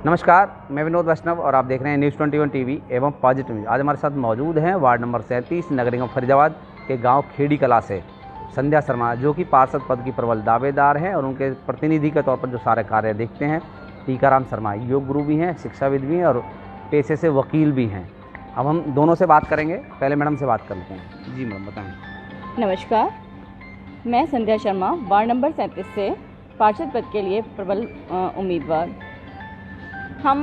नमस्कार, मैं विनोद वैष्णव और आप देख रहे हैं न्यूज़ 21 टीवी एवं पॉजिटिव न्यूज़। आज हमारे साथ मौजूद हैं वार्ड नंबर 37 नगर निगम फरीदाबाद के गांव खेड़ी कला से संध्या शर्मा, जो कि पार्षद पद की प्रबल दावेदार हैं और उनके प्रतिनिधि के तौर पर जो सारे कार्य देखते हैं। टीकाराम शर्मा योग गुरु भी हैं, शिक्षाविद भी हैं और पेशे से वकील भी हैं। अब हम दोनों से बात करेंगे। पहले मैडम से बात करते हैं। जी मैडम, बताएँ। नमस्कार, मैं संध्या शर्मा वार्ड नंबर 37 से पार्षद पद के लिए प्रबल उम्मीदवार। हम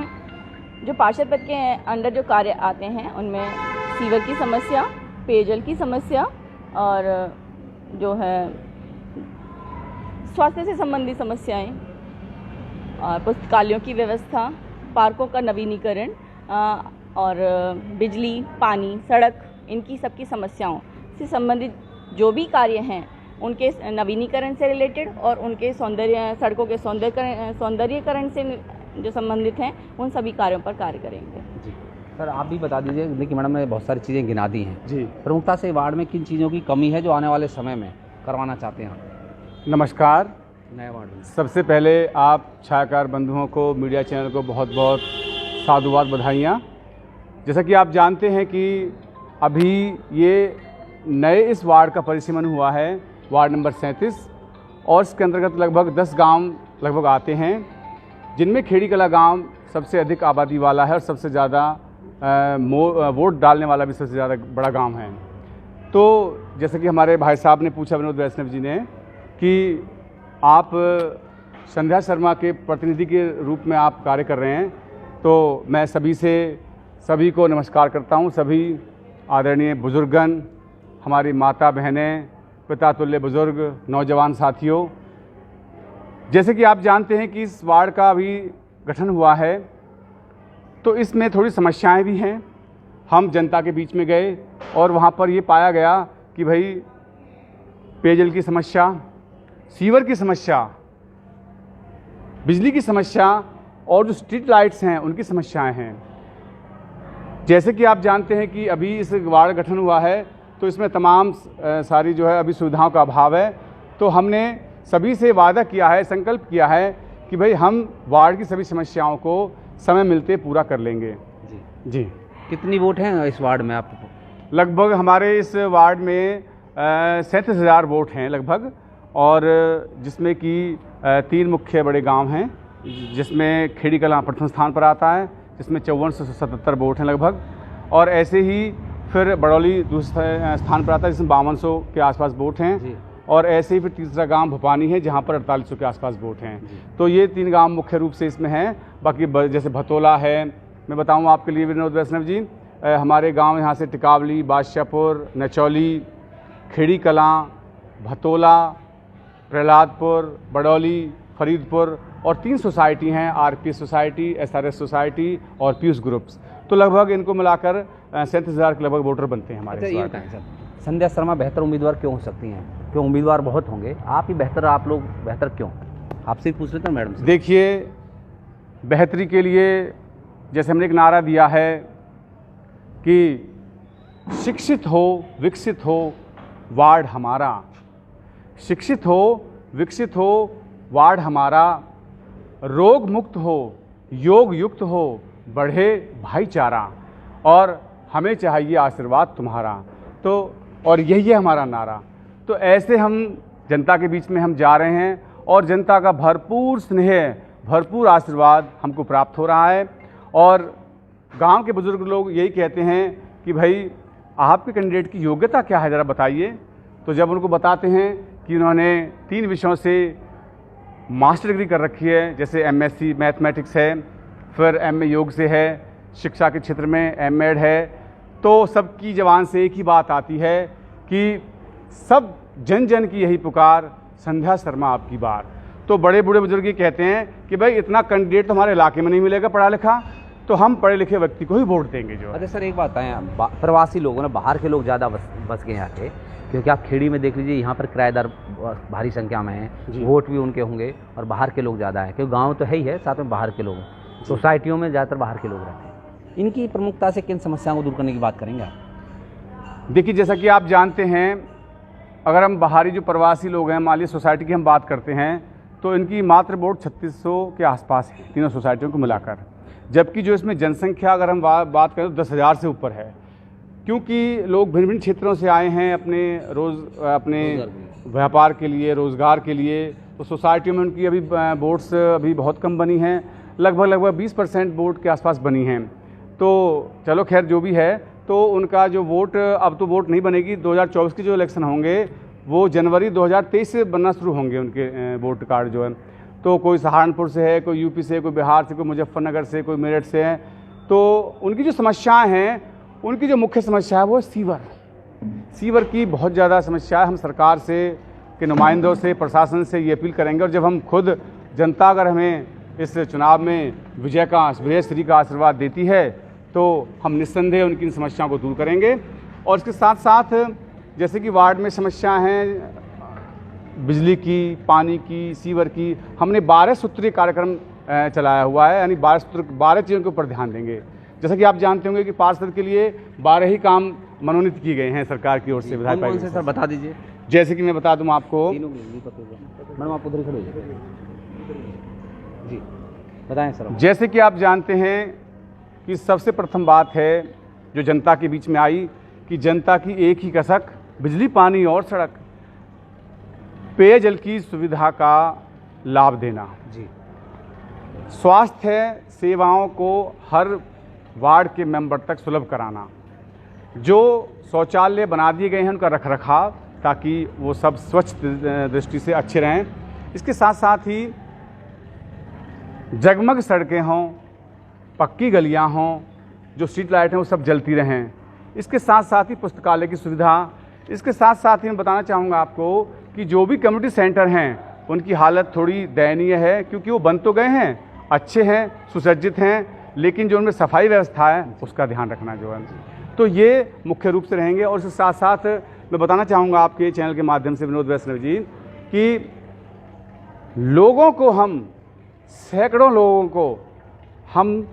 जो पार्षद पद के अंडर जो कार्य आते हैं उनमें सीवर की समस्या, पेयजल की समस्या और जो है स्वास्थ्य से संबंधित समस्याएं और पुस्तकालयों की व्यवस्था, पार्कों का नवीनीकरण और बिजली, पानी, सड़क, इनकी सबकी समस्याओं से संबंधित जो भी कार्य हैं उनके नवीनीकरण से रिलेटेड और उनके सड़कों के सौंदर्यीकरण से जो संबंधित हैं उन सभी कार्यों पर कार्य करेंगे। जी सर, आप भी बता दीजिए। देखिए मैडम ने बहुत सारी चीज़ें गिना दी हैं। जी, प्रमुखता से वार्ड में किन चीज़ों की कमी है जो आने वाले समय में करवाना चाहते हैं नमस्कार। नए वार्ड में? सबसे पहले आप छायाकार बंधुओं को, मीडिया चैनल को बहुत बहुत साधुवाद, बधाइयाँ। जैसा कि आप जानते हैं कि अभी ये नए इस वार्ड का परिसीमन हुआ है, वार्ड नंबर 37, और इसके अंतर्गत लगभग 10 गांव लगभग आते हैं, जिनमें खेड़ी कला गांव सबसे अधिक आबादी वाला है और सबसे ज़्यादा वोट डालने वाला भी सबसे ज़्यादा बड़ा गांव है। तो जैसे कि हमारे भाई साहब ने पूछा, विनोद वैष्णव जी ने, कि आप संध्या शर्मा के प्रतिनिधि के रूप में आप कार्य कर रहे हैं, तो मैं सभी को नमस्कार करता हूं। सभी आदरणीय बुजुर्गन, हमारी माता बहनें, पिता तुल्य बुजुर्ग, नौजवान साथियों, जैसे कि आप जानते हैं कि इस वार्ड का अभी गठन हुआ है तो इसमें थोड़ी समस्याएं भी हैं। हम जनता के बीच में गए और वहाँ पर ये पाया गया कि भाई पेयजल की समस्या, सीवर की समस्या, बिजली की समस्या और जो स्ट्रीट लाइट्स हैं उनकी समस्याएं हैं। जैसे कि आप जानते हैं कि अभी इस वार्ड गठन हुआ है तो इसमें तमाम सारी जो है अभी सुविधाओं का अभाव है। तो हमने सभी से वादा किया है, संकल्प किया है कि भाई हम वार्ड की सभी समस्याओं को समय मिलते पूरा कर लेंगे। जी। कितनी वोट हैं इस वार्ड में आप? लगभग हमारे इस वार्ड में 37,000 वोट हैं लगभग, और जिसमें कि 3 मुख्य बड़े गांव हैं, जिसमें खेड़ी कला प्रथम स्थान पर आता है, जिसमें 5477 वोट हैं लगभग, और ऐसे ही फिर बड़ौली दूसरे स्थान पर आता है, जिसमें 5200 के आसपास वोट हैं, और ऐसे ही फिर तीसरा गांव भोपानी है जहां पर 4800 के आसपास वोट हैं। तो ये 3 गांव मुख्य रूप से इसमें हैं। बाकी जैसे भतोला है, मैं बताऊं आपके लिए विनोद वैष्णव जी, हमारे गांव यहाँ से टिकावली, बादशाहपुर, नचौली, खेड़ी कलां, भतोला, प्रहलादपुर, बड़ौली, फरीदपुर और 3 सोसाइटी हैं, आरपी सोसाइटी, एसआरएस सोसाइटी और पीयूष ग्रुप्स। तो लगभग इनको मिलाकर 37,000 के लगभग वोटर बनते हैं हमारे। अच्छा, संध्या शर्मा बेहतर उम्मीदवार क्यों हो सकती हैं? क्यों? उम्मीदवार बहुत होंगे, आप ही बेहतर, आप लोग बेहतर क्यों? आपसे पूछ लेते हैं मैडम से। देखिए, बेहतरी के लिए जैसे हमने एक नारा दिया है कि शिक्षित हो, विकसित हो, वार्ड हमारा। शिक्षित हो, विकसित हो, वार्ड हमारा। रोग मुक्त हो, योग युक्त हो, बढ़े भाईचारा, और हमें चाहिए आशीर्वाद तुम्हारा। तो और यही है हमारा नारा। तो ऐसे हम जनता के बीच में हम जा रहे हैं और जनता का भरपूर स्नेह, भरपूर आशीर्वाद हमको प्राप्त हो रहा है। और गांव के बुजुर्ग लोग यही कहते हैं कि भाई आपके कैंडिडेट की योग्यता क्या है, ज़रा बताइए। तो जब उनको बताते हैं कि उन्होंने 3 विषयों से मास्टर डिग्री कर रखी है, जैसे MSc मैथमेटिक्स है, फिर MA योग से है, शिक्षा के क्षेत्र में M.Ed है, तो सबकी ज़बान से एक ही बात आती है कि सब जन जन की यही पुकार, संध्या शर्मा आपकी बार। तो बड़े बूढ़े बुजुर्ग ये कहते हैं कि भाई इतना कैंडिडेट तो हमारे इलाके में नहीं मिलेगा पढ़ा लिखा, तो हम पढ़े लिखे व्यक्ति को ही वोट देंगे जो। अच्छा सर, एक बात बताएं, प्रवासी लोगों ने, बाहर के लोग ज़्यादा बस गए यहाँ के, क्योंकि आप खेड़ी में देख लीजिए, यहाँ पर किराएदार भारी संख्या में हैं, वोट भी उनके होंगे और बाहर के लोग ज़्यादा हैं, क्योंकि गाँव तो है ही है, साथ में बाहर के लोग, सोसाइटियों में ज़्यादातर बाहर के लोग रहते हैं। इनकी प्रमुखता से किन समस्याओं को दूर करने की बात करेंगे आप? देखिए, जैसा कि आप जानते हैं, अगर हम बाहरी जो प्रवासी लोग हैं, मान लीजिए सोसाइटी की हम बात करते हैं, तो इनकी मात्र वोट 3600 के आसपास है तीनों सोसाइटियों को मिलाकर, जबकि जो इसमें जनसंख्या अगर हम बात करें तो 10,000 से ऊपर है, क्योंकि लोग भिन्न भिन्न क्षेत्रों से आए हैं अपने व्यापार के लिए, रोज़गार के लिए। तो सोसाइटियों में उनकी अभी वोट्स अभी बहुत कम बनी हैं, लगभग 20% वोट के आसपास बनी हैं। तो चलो खैर जो भी है, तो उनका जो वोट, अब तो वोट नहीं बनेगी, 2024 के जो इलेक्शन होंगे वो जनवरी 2023 से बनना शुरू होंगे उनके वोट कार्ड जो है। तो कोई सहारनपुर से है, कोई यूपी से, कोई बिहार से, कोई मुजफ्फरनगर से, कोई मेरठ से है। तो उनकी जो समस्याएं हैं, उनकी जो मुख्य समस्या है वो सीवर की बहुत ज़्यादा समस्या है। हम सरकार से के नुमाइंदों से, प्रशासन से ये अपील करेंगे, और जब हम खुद जनता अगर हमें इस चुनाव में विजय श्री का आशीर्वाद देती है तो हम निस्संदेह उनकी इन समस्याओं को दूर करेंगे। और इसके साथ साथ जैसे कि वार्ड में समस्याएं हैं बिजली की, पानी की, सीवर की, हमने 12 सूत्रीय कार्यक्रम चलाया हुआ है, यानी 12 चीज़ों के ऊपर ध्यान देंगे। जैसा कि आप जानते होंगे कि पार्षद के लिए 12 ही काम मनोनीत किए गए हैं सरकार की ओर से, विधायक कौन से सर बता दीजिए। जैसे कि मैं बता दूं आपको, मैडम आप उधर खड़े हो जी, बताएं सर। जैसे कि आप जानते हैं कि सबसे प्रथम बात है जो जनता के बीच में आई कि जनता की एक ही कसक, बिजली, पानी और सड़क, पेयजल की सुविधा का लाभ देना जी, स्वास्थ्य सेवाओं को हर वार्ड के मेंबर तक सुलभ कराना, जो शौचालय बना दिए गए हैं उनका रखरखाव ताकि वो सब स्वच्छ दृष्टि से अच्छे रहें। इसके साथ साथ ही जगमग सड़कें हों, पक्की गलियां हों, जो स्ट्रीट लाइट हैं वो सब जलती रहें। इसके साथ साथ ही पुस्तकालय की सुविधा। इसके साथ साथ ही मैं बताना चाहूँगा आपको कि जो भी कम्युनिटी सेंटर हैं उनकी हालत थोड़ी दयनीय है, क्योंकि वो बन तो गए हैं, अच्छे हैं, सुसज्जित हैं, लेकिन जो उनमें सफाई व्यवस्था है उसका ध्यान रखना जो है। तो ये मुख्य रूप से रहेंगे। और इसके साथ साथ मैं बताना चाहूँगा आपके चैनल के माध्यम से विनोद वैष्णव जी कि लोगों को हम, सैकड़ों लोगों को हम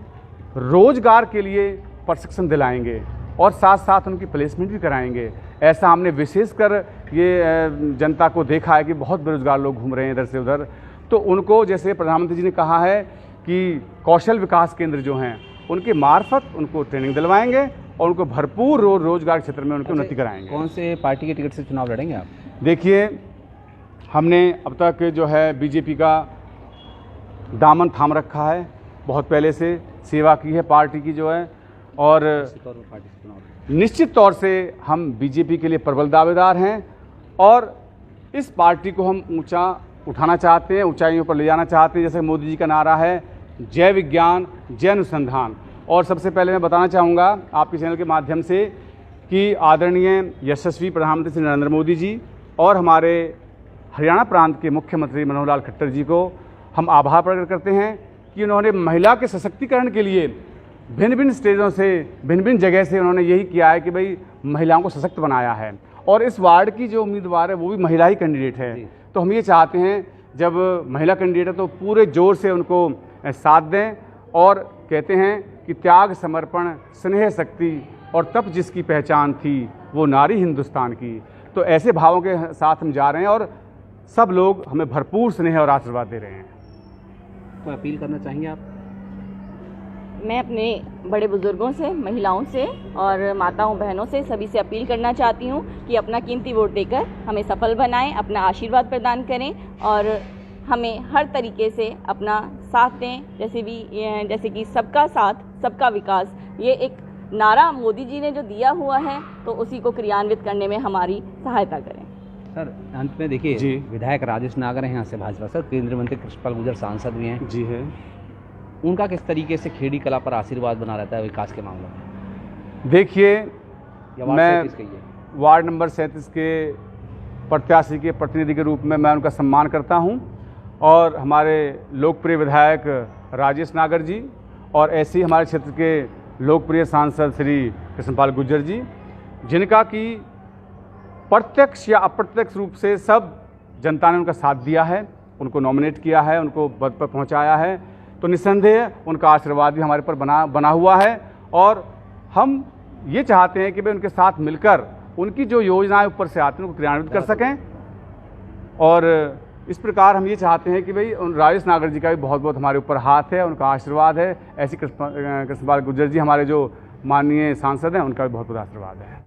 रोजगार के लिए प्रशिक्षण दिलाएंगे और साथ साथ उनकी प्लेसमेंट भी कराएंगे। ऐसा हमने विशेषकर ये जनता को देखा है कि बहुत बेरोजगार लोग घूम रहे हैं इधर से उधर। तो उनको, जैसे प्रधानमंत्री जी ने कहा है कि कौशल विकास केंद्र जो हैं उनके मार्फत उनको ट्रेनिंग दिलवाएंगे और उनको भरपूर रोजगार क्षेत्र में उनकी उन्नति कराएंगे। कौन से पार्टी के टिकट से चुनाव लड़ेंगे आप? देखिए, हमने अब तक जो है बीजेपी का दामन थाम रखा है, बहुत पहले से सेवा की है पार्टी की जो है, और निश्चित तौर से हम बीजेपी के लिए प्रबल दावेदार हैं और इस पार्टी को हम ऊंचा उठाना चाहते हैं, ऊंचाइयों पर ले जाना चाहते हैं। जैसे मोदी जी का नारा है, जय विज्ञान, जय अनुसंधान। और सबसे पहले मैं बताना चाहूँगा आपके चैनल के माध्यम से कि आदरणीय यशस्वी प्रधानमंत्री श्री नरेंद्र मोदी जी और हमारे हरियाणा प्रांत के मुख्यमंत्री मनोहर लाल खट्टर जी को हम आभार प्रकट करते हैं कि उन्होंने महिला के सशक्तिकरण के लिए भिन्न भिन्न स्टेजों से, भिन्न भिन्न जगह से उन्होंने यही किया है कि भाई महिलाओं को सशक्त बनाया है। और इस वार्ड की जो उम्मीदवार है वो भी महिला ही कैंडिडेट है। तो हम ये चाहते हैं जब महिला कैंडिडेट है तो पूरे जोर से उनको साथ दें, और कहते हैं कि त्याग, समर्पण, स्नेह, शक्ति और तप जिसकी पहचान थी वो नारी हिंदुस्तान की। तो ऐसे भावों के साथ हम जा रहे हैं और सब लोग हमें भरपूर स्नेह और आशीर्वाद दे रहे हैं। तो अपील करना चाहेंगे आप? मैं अपने बड़े बुजुर्गों से, महिलाओं से और माताओं बहनों से, सभी से अपील करना चाहती हूँ कि अपना कीमती वोट देकर हमें सफल बनाएं, अपना आशीर्वाद प्रदान करें और हमें हर तरीके से अपना साथ दें। जैसे कि सबका साथ, सबका विकास, ये एक नारा मोदी जी ने जो दिया हुआ है, तो उसी को क्रियान्वित करने में हमारी सहायता करें। सर, अंत में देखिए, जी, विधायक राजेश नागर हैं यहाँ से भाजपा से, केंद्रीय मंत्री कृष्णपाल गुर्जर सांसद भी हैं। जी है। उनका किस तरीके से खेड़ी कला पर आशीर्वाद बना रहता है विकास के मामलों में? देखिए, मैं मैं वार्ड नंबर 37 के प्रत्याशी के प्रतिनिधि के रूप में मैं उनका सम्मान करता हूं, और हमारे लोकप्रिय विधायक राजेश नागर जी और ऐसे ही हमारे क्षेत्र के लोकप्रिय सांसद श्री कृष्णपाल गुर्जर जी, जिनका कि प्रत्यक्ष या अप्रत्यक्ष रूप से सब जनता ने उनका साथ दिया है, उनको नॉमिनेट किया है, उनको पद पर पहुंचाया है। तो निस्संदेह उनका आशीर्वाद भी हमारे पर बना हुआ है, और हम ये चाहते हैं कि वे उनके साथ मिलकर उनकी जो योजनाएं ऊपर से आती हैं उनको क्रियान्वित कर सकें। और इस प्रकार हम ये चाहते हैं कि भाई उन राजेश नागर जी का भी बहुत बहुत हमारे ऊपर हाथ है, उनका आशीर्वाद है। ऐसी कृष्णपाल गुर्जर जी हमारे जो माननीय सांसद हैं, उनका भी बहुत बहुत आशीर्वाद है।